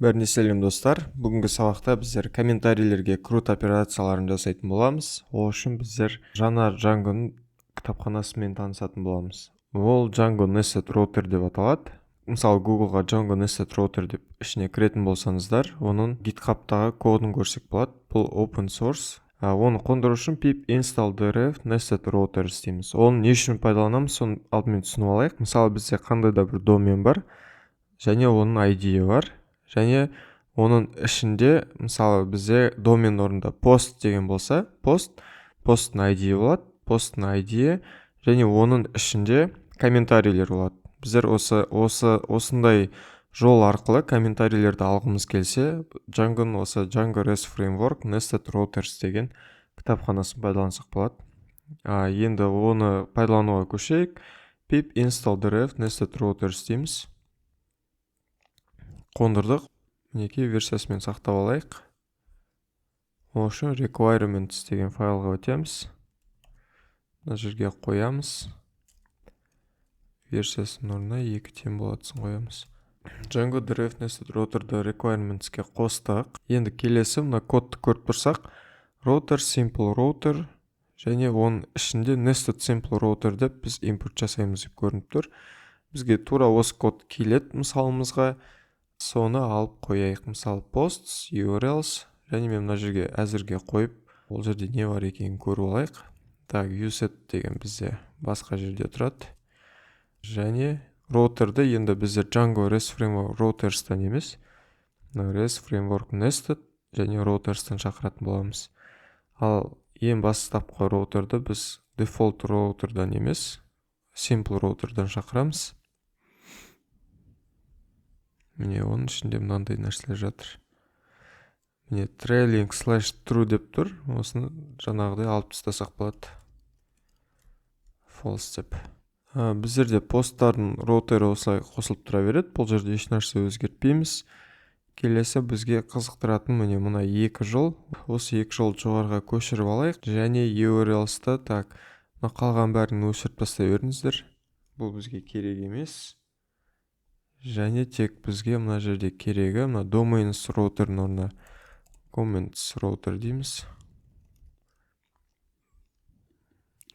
Бәріне сәлем достар. Бүгінгі сабақта біздер комментарийлерге крут операцияларын жасайтын боламыз. Ол үшін біздер жаңа Django'ның кітапханасымен танысатын боламыз. Ол Django Nested Router деп аталады. Мысалы Google'ға Django Nested Router деп ішіне кіретін болсаңыздар, оның GitHub'тағы кодын көрсек болады. Бұл open source. Оны қондыру үшін pip install drf nested router істейміз. Оны не үшін пайдаланамыз, соны алдымен түсініп алайық. Мысалы бізде қандай да бір домен бар, және оның ID бар. Және оның ішінде, мысалы бізде домен орнында пост деген болса, посттың ID болады, посттың ID және оның ішінде комментарийлер болады. Біздер осындай жол арқылы комментарийлерді алғымыз келсе, Django REST Framework Nested Routers деген кітапханасын пайдалансақ болады. Енді оны пайдалануға көшейік. pip install drf nested routers дейміз. Қондырдық. Мінекей версиясымен сақтап алайық. Ол үшін requirements деген файлға өтеміз. Мына жерге қоямыз. Версиясының орнына 2 тем болатысын қоямыз. Django drf nested router'ды requirements'ке қостық. Енді келесі мына кодты көріп тұрсақ, router, simple router және оның ішінде nested simple router деп біз импорт жасаймыз деп көрініп тұр. Бізге тура осы код келеді мысалымызға. Соны алып қояйық. Мысалы posts, URLs және мен мына жерге әзірге қойып, ол жерде не бар екенін көріп алайық. Так, uset деген бізде басқа жерде тұрады. Және router'ды енді біздер Django REST Framework Routers'тан емес, REST Framework Nested және Routers'тан шақыратын боламыз. Ал ең бастапқы router'ды біз default router'дан емес, simple router'дан шақырамыз. Міне оның ішінде мынандай нәрселер жатыр. Міне trailing /true деп тұр. Осыны жаңағыдай алып тастасақ болады. False деп. Біздерде посттардың роутері осылай қосылып тұра береді. Бұл жерде еш нәрсе өзгертпейміз. Келесі бізге қызықтыратын мына 2 жол. Осы 2 жол жоғарыға көшіріп алайық. Және URLs-ті қалған бәрін өшіріп тастай беріңіздер. Бұл бізге керек емес. Және тек бізге мына жерде керегі domains router'ның орнына comments router дейміз.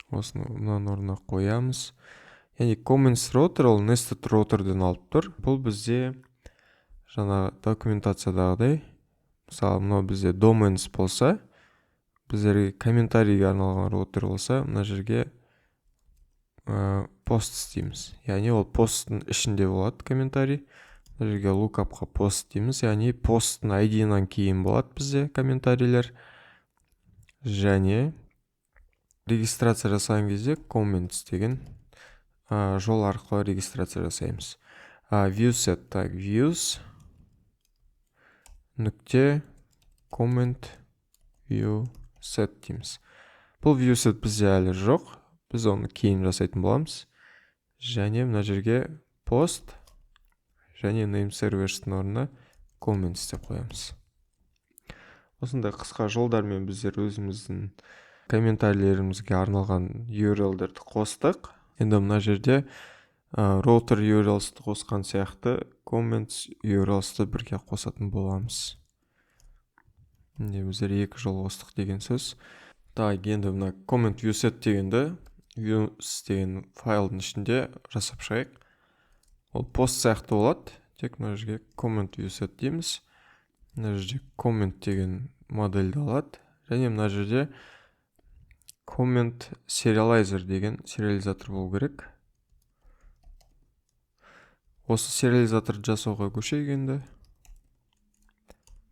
Осыны мынаның орнына қоямыз. Яғни comments router ол nested router'дан алып тұр. Бұл бізде жаңа документациядағыдай. Мысалы, мынау бізде domains болса, біздерге комментарийге арналған роутер болса, мына жерге пост істейміз. Яғни ол посттың ішінде болады комментарий. Мына жерге lookup'қа пост дейміз. Яғни посттың ID-нан кейін болады бізде комментарийлер. Және регистрация жасаған кезде comments деген жол арқылы регистрация жасаймыз. Viewset, так, views нүкте comment viewset дейміз. Бұл viewset бізде әлі жоқ. Біз оны кейін жасайтын боламыз. Және мына жерге post және name servers'тің орнына comments деп қоямыз. Осындай қысқа жолдармен біздер өзіміздің комментарийлерімізге арналған URL-дерді қостық. Енді мына жерде router URLs-ті қосқан сияқты comments URLs-ті бірге қосатын боламыз. Енді біздер 2 жол қостық деген сөз. Так, енді мына comment viewset дегенді views деген файлдың ішінде жасап шығайық. Ол пост сияқты болады. Тек мына жерге comment viewset дейміз. Мына жерде comment деген модельді алады. Және мына жерде comment serializer деген сериализатор болу керек. Осы сериализаторды жасауға көшейік енді.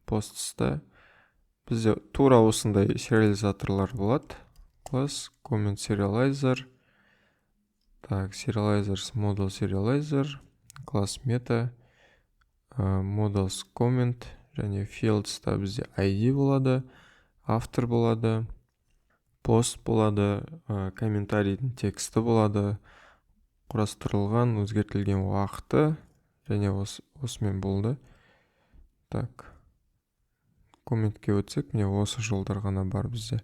Постста бізде тура осындай сериализаторлар болады. Класс comment serializer. Так, serializers model serializer. Класс meta. Models comment. Және fields-та бізде ID болады. Автор болады. Пост болады. Комментарийдің тексті болады. Құрастырылған, өзгертілген уақыты. Және осымен болды. Так. Комментке өтсек, міне осы жолдар ғана бар бізде.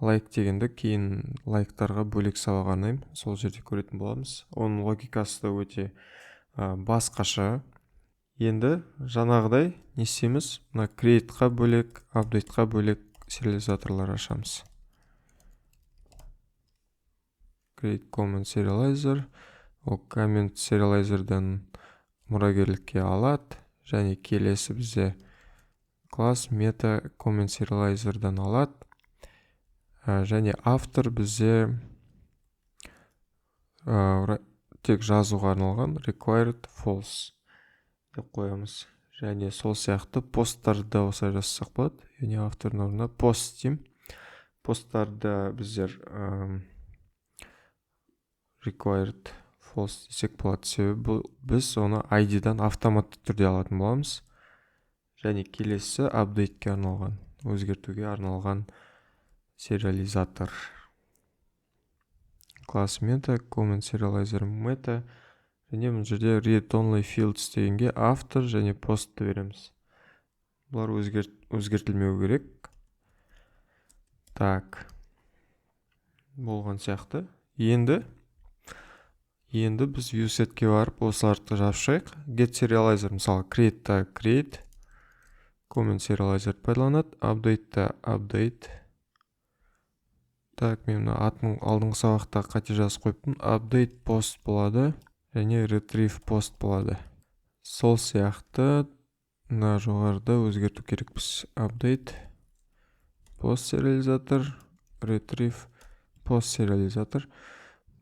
Лайк дегенді кейін лайктарға бөлек сабақ арнаймын. Сол жерде көретін боламыз. Оның логикасы да өте басқаша. Енді жаңағыдай не істейміз? Мына create-қа бөлек, update-қа бөлек сериализаторлар ашамыз. Create comment serializer. Ол comment serializer'дан мұрагерлікке алады. Және келесі бізде класс meta comment serializer'дан алады. Және автор бізде тек жазуға арналған required false деп қоямыз. Және сол сияқты посттарды осылай жазсақ болады. Яғни автордың орнына пост деймін. Посттарды біздер required false десек болады. Себебі біз оны ID-дан автоматты түрде алатын боламыз. Және келесі update-ке арналған, өзгертуге арналған сериализатор. Класс meta, comment serializer meta. Және бұл жерде read only fields дегенге автор және постты береміз. Бұлар өзгертілмеу керек. Так. Болған сияқты. Енді біз viewsetке барып осыларды жапшайық. Get serializer, мысалы create-та create, comment serializer пайдаланады, update-та update. Так, мен атын алдыңғы сабақта қате жазып қойыппын. Update post болады, және retrieve post болады. Сол сияқты мына жоғарыда өзгерту керекпіз. Update post serializator, retrieve post serializator.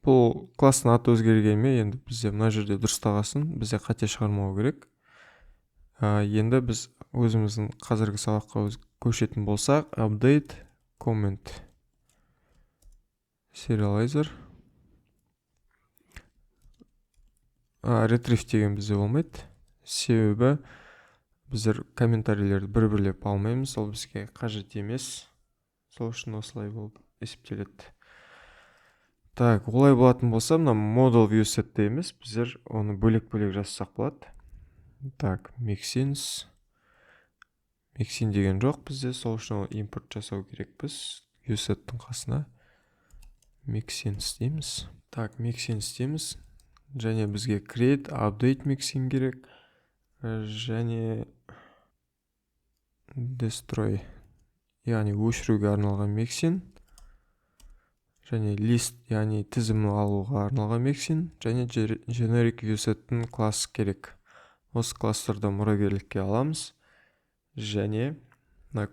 Бұл класстың аты өзгергенмен, енді бізде мына жерде дұрыстағасын, бізде қате шығармау керек. Енді біз өзіміздің қазіргі сабаққа көшетін болсақ, update comment serializer. Retrieve деген бізде болмайды. Себебі біздер комментарийлерді бір-бірлеп алмаймыз, ол бізге қажет емес. Сол үшін осылай болып есептеледі. Так, олай болатын болса, мына model viewset дейміз, біздер оны бөлек-бөлек жазсақ болады. Так, mixins. Mixin деген жоқ бізде, сол үшін импорт жасау керекпіз. Viewset'тің қасына mixins дейміз. Так, mixins дейміз. Және бізге create, update mixin керек. Және destroy. Яғни өшіруге арналған mixin. Және list, яғни тізімі алуға арналған mixin. Және generic viewset'тің классы керек. Осы класстарда мұрагерлікке аламыз. Және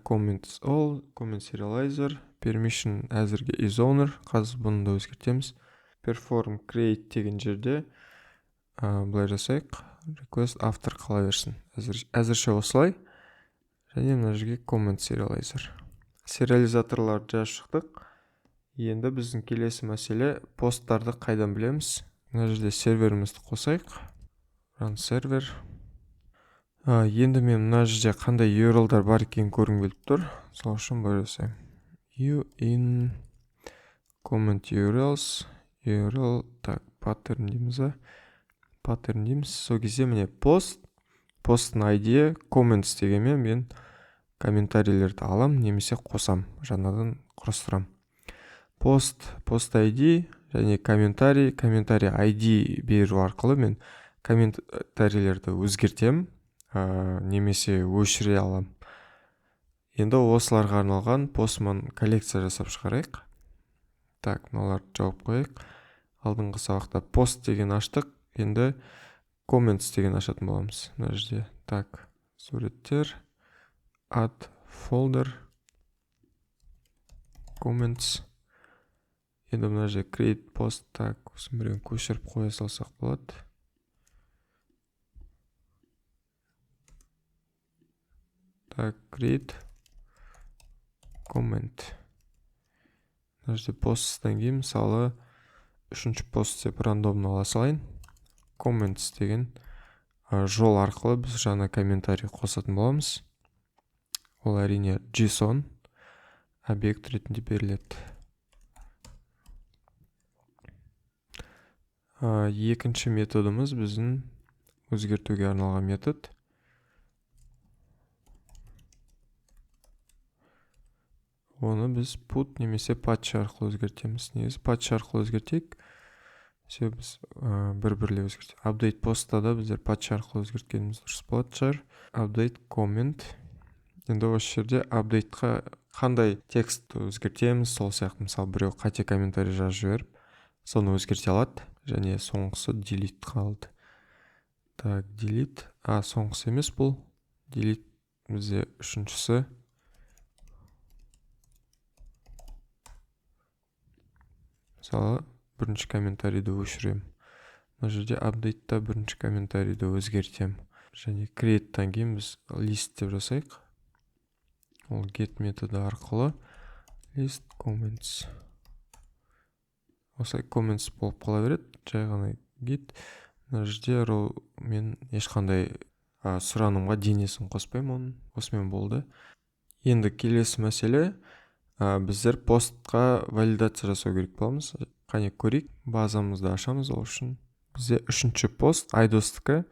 comments all, comment serializer, permission әзірге is owner, қазір бұны да өзгертеміз. Perform create деген жерде бұлай жасайық. Request автор қала берсін. Әзірше осылай. Және мына жерге comment serializer. Сериализаторларды жазып шықтық. Енді біздің келесі мәселе посттарды қайдан білеміз? Мына жерде серверімізді қосайық. Run server. Енді мен мына жерде қандай URL-дар бар екенін көргім келіп тұр. Сол үшін бұлай жасаймын. You in comment URLs. URL, так, pattern дейміз. Pattern дейміз. Сол кезде міне посттың ID, comments дегенмен мен комментарийлерді алам, немесе қосам, жаңадан құрастырам. Post ID және комментарий ID беру арқылы мен комментарийлерді өзгертем, немесе өшіре алам. Енді осыларға арналған postman коллекция жасап шығарайық. Так, мыналарды жауып қойайық. Алдыңғы сабақта post деген аштық, енді comments деген ашатын боламыз. Мына жерде. Так, суреттер, add folder, comments. Енді мына жерде create post, так, осыны біреуін көшіріп қоя салсақ болады. Так, create comment. Мына жерде посттан кейін мысалы үшінші пост деп рандомны ала салайын. Comments деген жол арқылы біз жаңа комментарий қосатын боламыз. Ол әрине JSON объект ретінде беріледі. Екінші методымыз біздің өзгертуге арналған метод. Оны біз put немесе patch арқылы өзгертеміз. Негізі patch арқылы өзгертейік. Все, біз бір-бірлеп өзгертеміз. Update постта да біздер патч арқылы өзгерткеніміз дұрыс болатын шығар. Update comment. Енді осы жерде апдейтқа қандай текст өзгертеміз, сол сияқты мысалы біреу қате комментарий жазып жіберіп, соны өзгерте алады. Және соңғысы delete қалды. Так, delete. Соңғысы емес бұл. Delete бізде үшіншісі. Мысалы, бірінші комментарийді өшірем. Мына жерде апдейтта бірінші комментарийді өзгертем. Және create'тан кейін біз list деп жасайық. Ол get методы арқылы list comments. Осылай comments болып қала береді. Жай ғана get. Мына жерде row мен ешқандай сұранымға денесін қоспаймын оның. Осымен болды. Енді келесі мәселе, біздер постқа валидация жасау керек боламыз. Қане көрейік. Базамызды ашамыз. Ол үшін бізде үшінші пост айдостікі.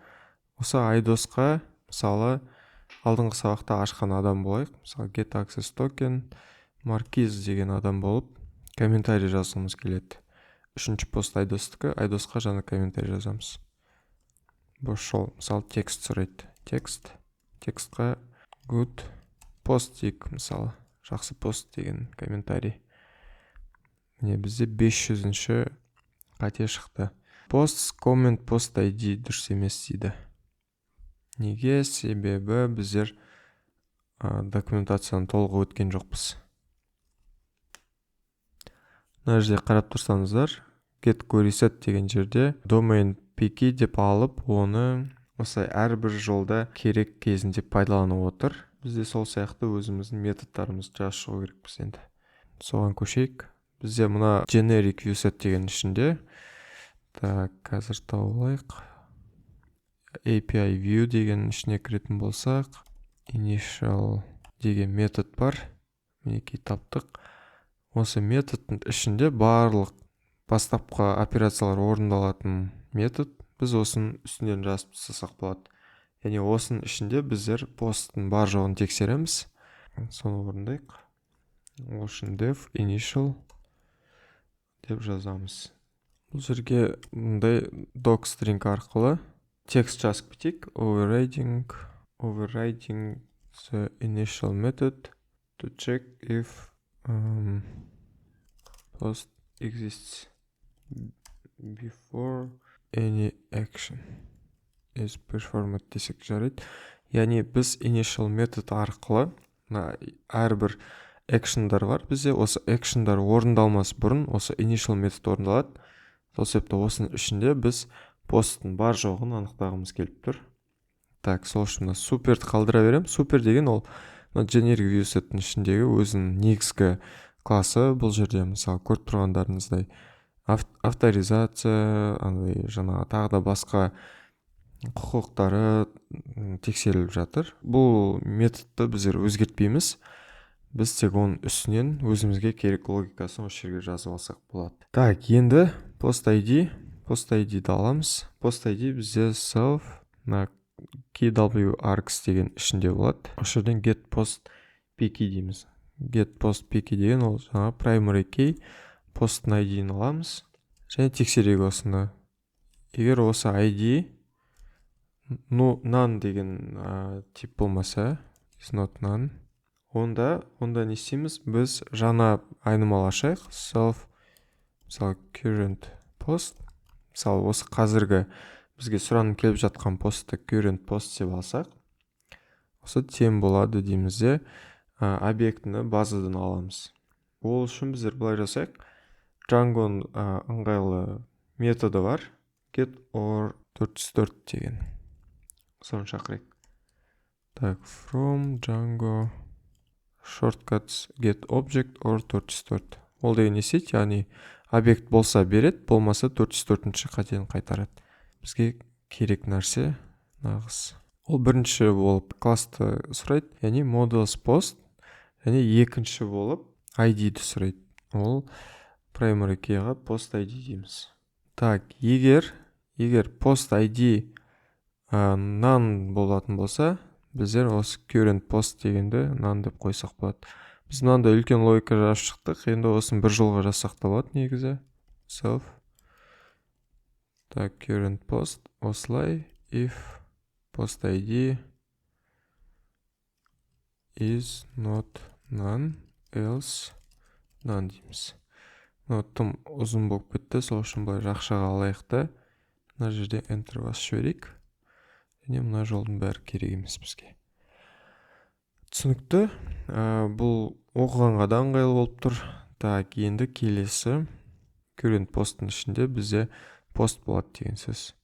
Осы айдосқа мысалы алдыңғы сабақта ашқан адам болайық. Мысалы get access token Маркиз деген адам болып комментарий жазғымыз келеді. Үшінші пост айдостікі. Айдосқа жаңа комментарий жазамыз. Бұл шол. Мысалы текст сұрайды. Текстқа good post дейік мысалы. Жақсы пост деген комментарий. Міне бізде 500-ші қате шықты. Post comment post ID дұрыс емес дейді. Неге? Себебі біздер документацияны толық өткен жоқпыз. Мына жерде қарап тұрсаңыздар, get query set деген жерде domain pk деп алып, оны осылай әрбір жолда керек кезінде пайдаланып отыр. Бізде сол сияқты өзіміздің методтарымызды жазып шығу керекпіз енді. Соған көшейік. Бізде мына generic view set деген ішінде. Так, қазір тауып алайық. API view деген ішіне кіретін болсақ, initial деген метод бар. Мінекей таптық. Осы методтың ішінде барлық бастапқы операциялар орындалатын метод. Біз осының үстінен жазып тастасақ болады. Яғни осының ішінде біздер посттың бар жоғын тексереміз. Соны орындайық. Ол үшін def initial деп жазамыз. Бұл жерге мұндай docstring арқылы текст жазып кетейік. Overriding the initial method to check if post exists before any action is performed десек жарайды. Яғни біз initial метод арқылы әрбір actionдар бар. Бізде осы actionдар орындалмас бұрын осы initial метод орындалады. Сол себепті осының ішінде біз посттың бар жоғын анықтағымыз келіп тұр. Так, сол үшін суперді қалдыра берем. Супер деген ол generic view sеттің ішіндегі өзінің негізгі класы. Бұл жерде мысалы көріп тұрғандарыңыздай авторизация, тағы да басқа құқықтары тексеріліп жатыр. Бұл методты біздер өзгертпейміз. Біз тек оның үстінен өзімізге керек логикасын осы жерге жазып алсақ болады. Так, енді post ID-ді аламыз. Post ID бізде self KW-args деген ішінде болады. Осы жерден get post pk дейміз. Get post pk деген ол жаңа primary key posttың ID-ін аламыз. Және тексерейік осыны. Егер осы ID none деген тип болмаса, is not none, онда не істейміз? Біз жаңа айнымалы ашайық. Self, мысалы current post, мысалы осы қазіргі бізге сұранып келіп жатқан постты current post деп алсақ, осы тем болады дейміз де, объектіні базадан аламыз. Ол үшін біздер былай жасайық. Django'ның ыңғайлы методы бар. Get or 404 деген. Соны шақырайық. Так, from Django shortcuts get object or 404. Ол деген не істейді? Яғни объект болса береді, болмаса 404-ші қатені қайтарады. Бізге керек нәрсе нағыз. Ол бірінші болып классты сұрайды, яғни models post, және екінші болып ID-ді сұрайды. Ол primary key-ға post ID дейміз. Так, егер post ID none болатын болса, біздер осы current post дегенді none деп қойсақ болады. Біз мынандай үлкен логика жазып шықтық. Енді осыны бір жолға жазсақ та болады негізі. Self Так, current post осылай. If post ID is not none, else none дейміз. Тым ұзын болып кетті, сол үшін былай жақшаға алайық та. Мына жерде enter басып жіберейік. Және мына жолдың бәрі керек емес бізге. Түсінікті. Бұл оқығанға да ыңғайлы болып тұр. Так, енді келесі current посттың ішінде бізде пост болады деген сөз.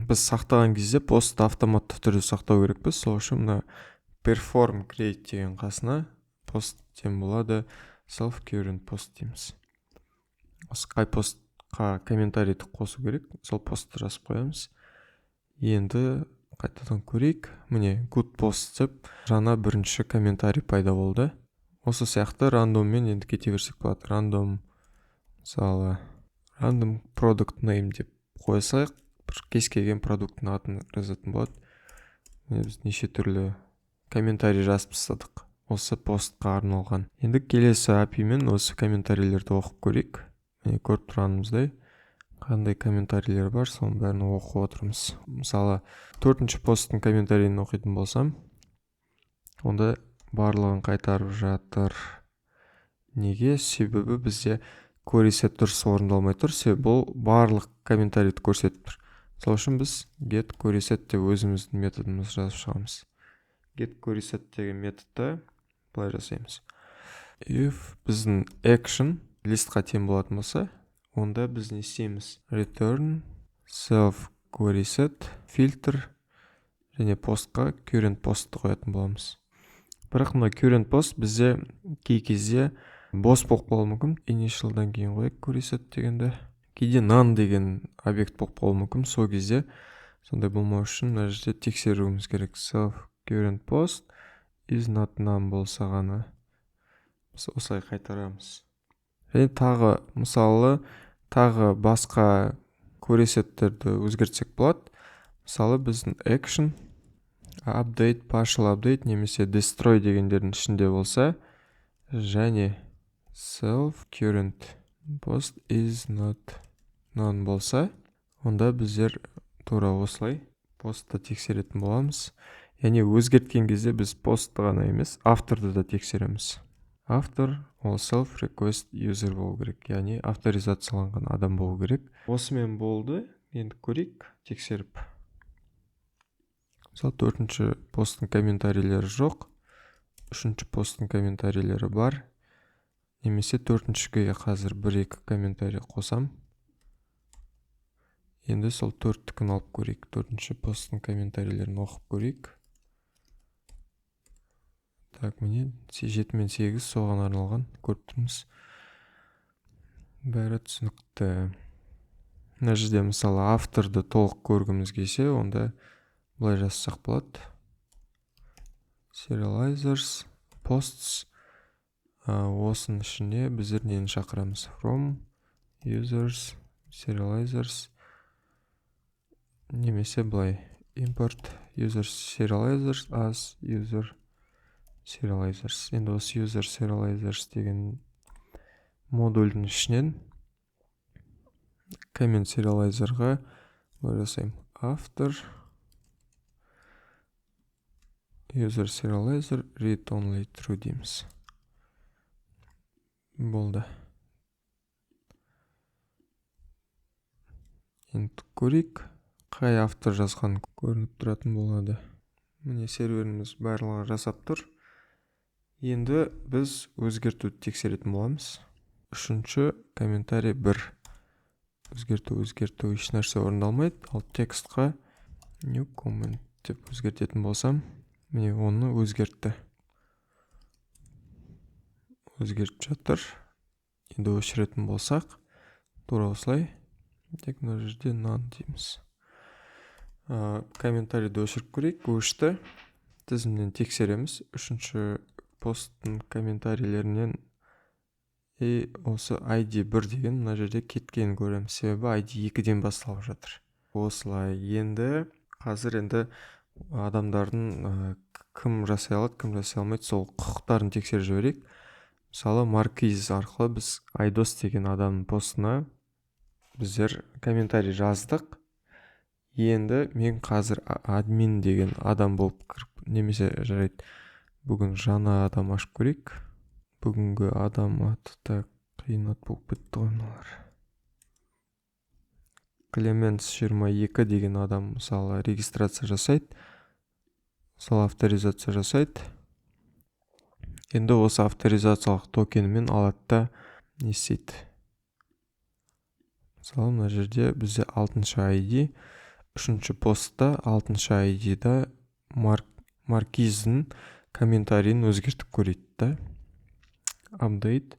Біз сақтаған кезде постты автоматты түрде сақтау керекпіз. Сол үшін мына perform create деген қасына пост тем болады self current post дейміз. Осы қай постқа комментарийді қосу керек, сол постты жазып қоямыз. Енді қайтадан көрейік. Міне good post деп жаңа бірінші комментарий пайда болды. Осы сияқты рандоммен енді кете берсек болады. Рандом, мысалы random product name деп қойсақ, бір кез келген продукттың атын жазатын болады. Біз неше түрлі комментарий жазып тастадық осы постқа арналған. Енді келесі API мен осы комментарийлерді оқып көрейік. Міне көріп тұрғанымыздай қандай комментарийлер бар, соның бәрін оқып отырмыз. Мысалы, 4-ші посттың комментарийін оқитын болсам, онда барлығын қайтарып жатыр. Неге? Себебі бізде query-set дұрыс орындалмай тұр, себебі бұл барлық комментарийді көрсетіп тұр. Сол үшін біз get query-set деп өзіміздің методымызды жазып шығамыз. Get query-set деген методты былай жасаймыз. If біздің action листқа тең болатын болса, онда біз не істейміз? Return self query-set filter және постқа current postты қоятын боламыз. Бірақ мына current post бізде кей кезде бос болып қалуы мүмкін. Initial'дан кейін қояйық query-set дегенді. Кейде none деген объект болып қалуы мүмкін. Сол кезде сондай болмау үшін мына жерде тексеруіміз керек. Self current post is not none болса ғана біз осылай қайтарамыз. Және тағы мысалы тағы басқа query-setтерді өзгертсек болады. Мысалы біздің action update, partial update немесе destroy дегендердің ішінде болса, және self current post is not none болса, онда біздер тура осылай постты тексеретін боламыз. Яғни өзгерткен кезде біз постты ғана емес, авторды да тексереміз. Автор ол self request user болу керек, яғни авторизацияланған адам болу керек. Осымен болды. Енді көрейік, тексеріп. Мысалы 4-ші посттың комментарийлері жоқ, 3-ші посттың комментарийлері бар. Немесе 4-шіге қазір 1-2 комментарий қосам. Енді сол 4-тікін алып көрейік. 4-ші посттың комментарийлерін оқып көрейік. Так, міне 7 мен 8 соған арналған көріп тұрмыз. Бәрі түсінікті. Мына жерде мысалы авторды толық көргіміз келсе, онда былай жазсақ болады. Serializers, posts. Осының ішіне біздер нені шақырамыз? From users, serializers. Немесе былай. Import users serializers as user serializers. Енді осы user serializers деген модульдің ішінен comment serializerға жасаймын. After user serializer read only true дейміз. Болды. Енді көрейік, қай автор жазған көрініп тұратын болады. Міне серверіміз барлығы жасап тұр. Енді біз өзгертуді тексеретін боламыз. 3-ші комментарий 1. Өзгерту еш нәрсе орындалмайды. Ал текстқа new comment деп өзгертетін болсам, міне оны өзгертті. Өзгертіп жатыр. Енді өшіретін болсақ, тура осылай. Тек мына жерде none дейміз. Комментарийді өшіріп көрейік. Өшті. Тізімнен тексереміз. 3-ші посттың комментарийлерінен осы ID 1 деген мына жерде кеткенін көреміз. Себебі ID 2-ден басталып жатыр. Осылай. Енді қазір адамдардың кім жасай алады, кім жасай алмайды, сол құқықтарын тексеріп жіберейік. Мысалы, Маркиз арқылы біз Айдос деген адамның постына біздер комментарий жаздық. Енді мен қазір админ деген адам болып кіріп, немесе жарайды бүгін жаңа адам ашып көрейік. Бүгінгі адам аты да қиын ат болып кетті ғой мыналар. Клеменс 22 деген адам мысалы регистрация жасайды, мысалы авторизация жасайды. Енді осы авторизациялық токенімен алады да не істейді. Мысалы мына жерде бізде 6-шы ID, 3-ші постта 6-шы ID-да маркиздің комментарийін өзгертіп көрейді да. Update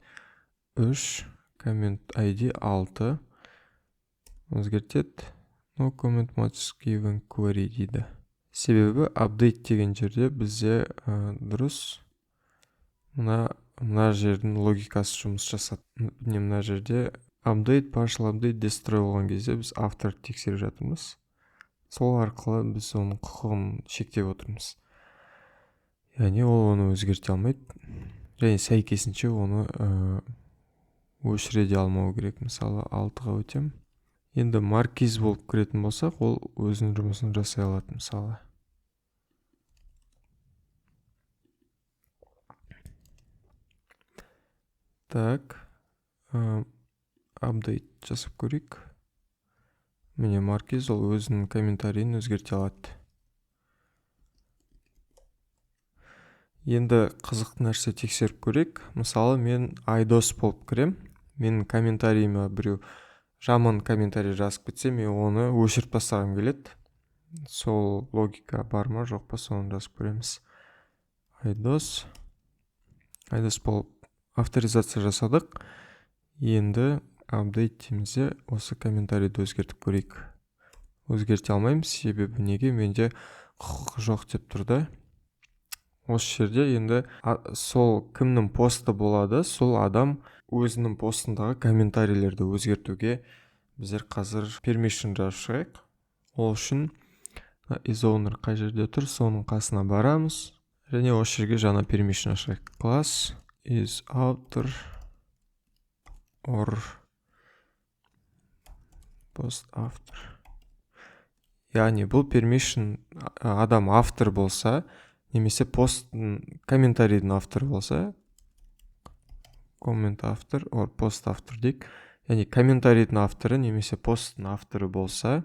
3, коммент ID 6 өзгертеді. No comment much given query дейді. Себебі update деген жерде бізде дұрыс мына жердің логикасы жұмыс жасады. Мына жерде update, partial update, destroy болған кезде біз авторды тексеріп жатырмыз. Сол арқылы біз оның құқығын шектеп отырмыз. Яғни ол оны өзгерте алмайды. Және сәйкесінше оны өшіре де алмау керек. Мысалы 6-ға өтем. Енді маркиз болып кіретін болсақ, ол өзінің жұмысын жасай алады мысалы. Так, апдейт жасап көрейік. Міне маркиз ол өзінің комментарийін өзгерте алады. Енді қызық нәрсе тексеріп көрейік. Мысалы мен айдос болып кірем. Менің комментарийіме біреу жаман комментарий жазып кетсе, мен оны өшіріп тастағым келеді. Сол логика бар ма жоқ па, соны жазып көреміз. Айдос болып авторизация жасадық. Енді апдейт деймізде осы комментарийді өзгертіп көрейік. Өзгерте алмаймыз, себебі неге? Менде құқық жоқ деп тұрды. Осы жерде енді сол кімнің посты болады, сол адам өзінің постындағы комментарийлерді өзгертуге біздер қазір permission жазып шығайық. Ол үшін is owner қай жерде тұр, соның қасына барамыз. Және осы жерге жаңа permission ашайық. Class is author or post author. Яғни бұл permission адам автор болса, немесе посттың комментарийдің авторы болса, comment автор or пост автор дейік. Яғни комментарийдің авторы немесе посттың авторы болса,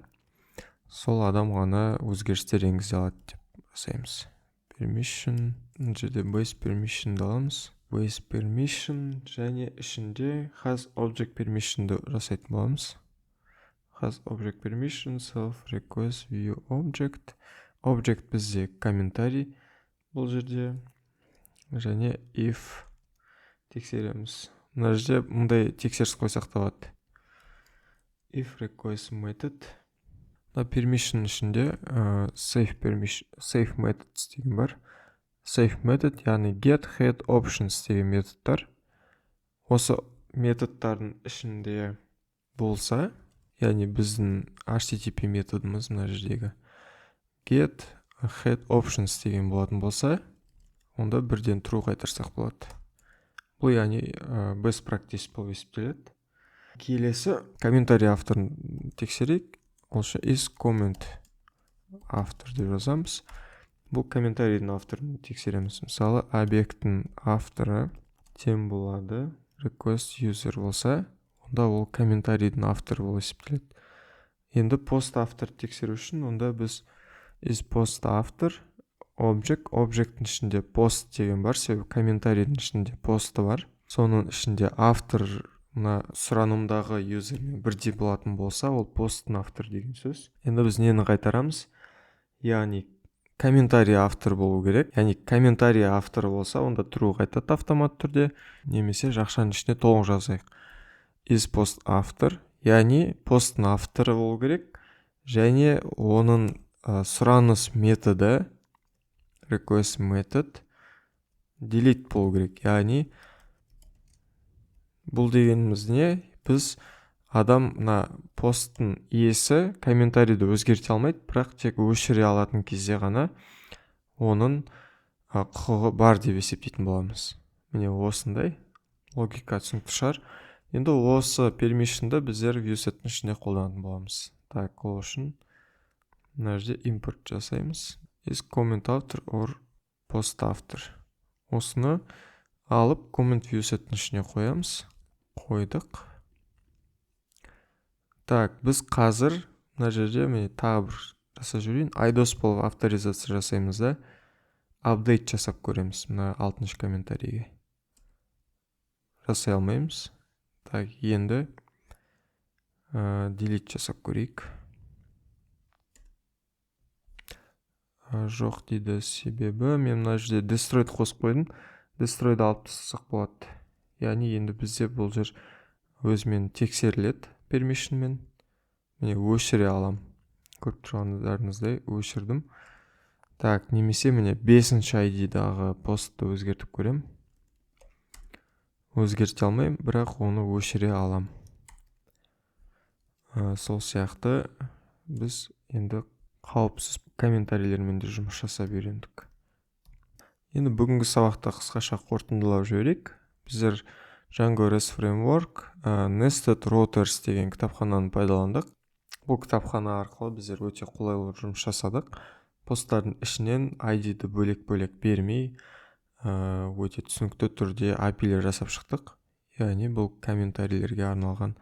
сол адам ғана өзгерістер енгізе алады деп жасаймыз. Permission, жерде base permission аламыз. Base permission және ішінде has object permission'ды жасайтын боламыз. Has object permission, self request view object. Object бізде комментарий бұл жерде. Және if тексереміз. Мына жерде мұндай тексеріс қойсақ та болады. If request method. Permission ішінде save methods деген бар. Save method, яғни get head options деген методтар. Осы методтардың ішінде болса, яғни біздің HTTP методымыз мына жердегі get head options деген болатын болса, онда бірден true қайтарсақ болады. Бұл яғни best practice болып есептеледі. Келесі комментарий авторын тексерейік. Олша is comment автор деп жазамыз. Бұл комментарийдің авторын тексереміз. Мысалы, объекттің авторы тем болады. Request user болса, онда ол комментарийдің авторы болып есептеледі. Енді пост автор тексеру үшін, онда біз is post автор object'тің ішінде пост деген бар, себебі комментарийдің ішінде посты бар. Соның ішінде автор сұранымдағы юзермен бірдей болатын болса, ол посттың автор деген сөз. Енді біз нені қайтарамыз? Яғни комментарий автор болу керек. Яғни комментарий авторы болса, онда true қайтады автомат түрде, немесе жақшаның ішіне толық жазайық. Is post автор, яғни посттың авторы болу керек. Және оның сұраныс методы request method delete болу керек. Яғни бұл дегеніміз не? Біз адам посттың иесі комментарийді өзгерте алмайды, бірақ тек өшіре алатын кезде ғана оның құқығы бар деп есептейтін боламыз. Міне осындай логика түсінікті шығар. Енді осы permission'ды біздер viewset'ның ішінде қолданатын боламыз. Так, ол үшін мына жерде импорт жасаймыз. Is comment author or post author. Осыны алып comment view сеттің ішіне қоямыз. Қойдық. Так, біз қазір мына жерде мен тағы бір жасап жіберейін. айдос болып авторизация жасаймыз да, апдейт жасап көреміз мына 6-шы комментарийге. Жасай алмаймыз. Так, енді delete жасап көрейік. Жоқ дейді, себебі мен мына жерде destroyed қосып қойдым. Destroyed алып тастасақ болады. Яғни енді бізде бұл жер өзімен тексеріледі permissionмен. Міне өшіре алам. Көріп тұрғандарыңыздай өшірдім. Так, немесе міне 5-ші ID-дағы постты өзгертіп көрем. Өзгерте алмайым, бірақ оны өшіре алам. Сол сияқты біз енді қауіпсіз комментарийлермен де жұмыс жасап үйрендік. Енді бүгінгі сабақта қысқаша қорытындылап жіберейік. Біздер Django REST Framework Nested Routers деген кітапхананы пайдаландық. Бұл кітапхана арқылы біздер өте қолайлы жұмыс жасадық. Посттардың ішінен ID-ді бөлек-бөлек бермей, өте түсінікті түрде API-лер жасап шықтық. Яғни бұл комментарийлерге арналған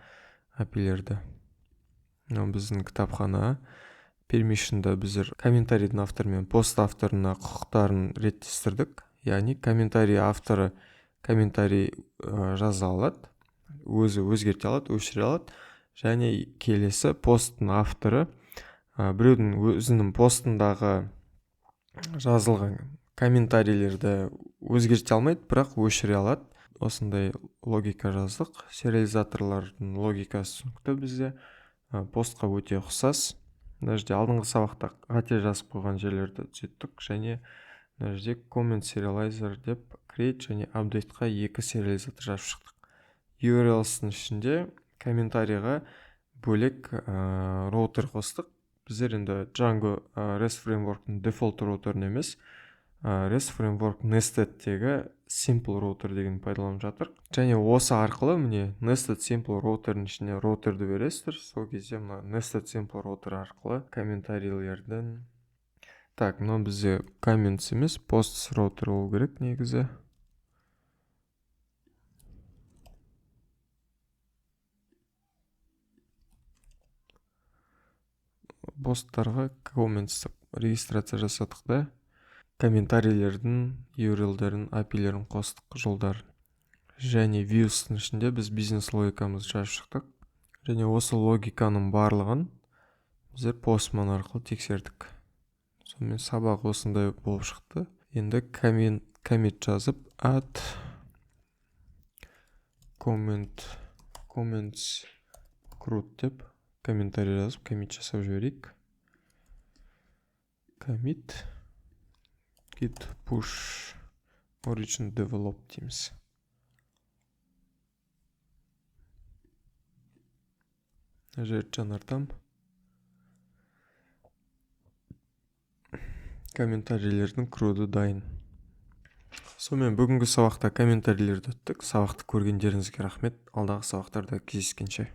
API-лерді. Біздің кітапхана permission'да біздер комментарийдің авторы мен пост авторына құқықтарын реттестірдік. Яғни комментарий авторы комментарий жаза алады, өзі өзгерте алады, өшіре алады. Және келесі посттың авторы біреудің өзінің постындағы жазылған комментарийлерді өзгерте алмайды, бірақ өшіре алады. Осындай логика жаздық. Сериализаторлардың логикасы түсінікті бізде. Постқа өте ұқсас. Мына жерде алдыңғы сабақта қате жазып қойған жерлерді түзеттік, және мына жерде comment serializer деп create және update'қа 2 сериализатор жазып шықтық. URL'сының ішінде комментарийға бөлек роутер қостық. Біздер енді Django REST Framework'ның default router'ын емес, REST Framework Nested-тегі Simple Router деген пайдаланып жатыр. Және осы арқылы міне Nested Simple Router'ның ішіне router'ды бересіздер. Сол кезде мына Nested Simple Router арқылы комментарийлердің. Так, мына бізде comments емес, posts router болу керек негізі. Посттарға comments регистрация жасадық да. Комментарийлердің URL-дерін, API-лерін қостық, жолдарын. Және views-тың ішінде біз бизнес логикамызды жазып шықтық. Және осы логиканың барлығын біздер Postman арқылы тексердік. Сонымен сабақ осындай болып шықты. Енді commit жазып add comments CRUD деп комментарий жазып commit жасап жіберейік. Commit git push origin develop дейміз. Жерді жаңартам. Комментарийлердің CRUD-ы дайын. Сонымен бүгінгі сабақта комментарийлерді өттік. Сабақты көргендеріңізге рахмет. Алдағы сабақтарда кездескенше.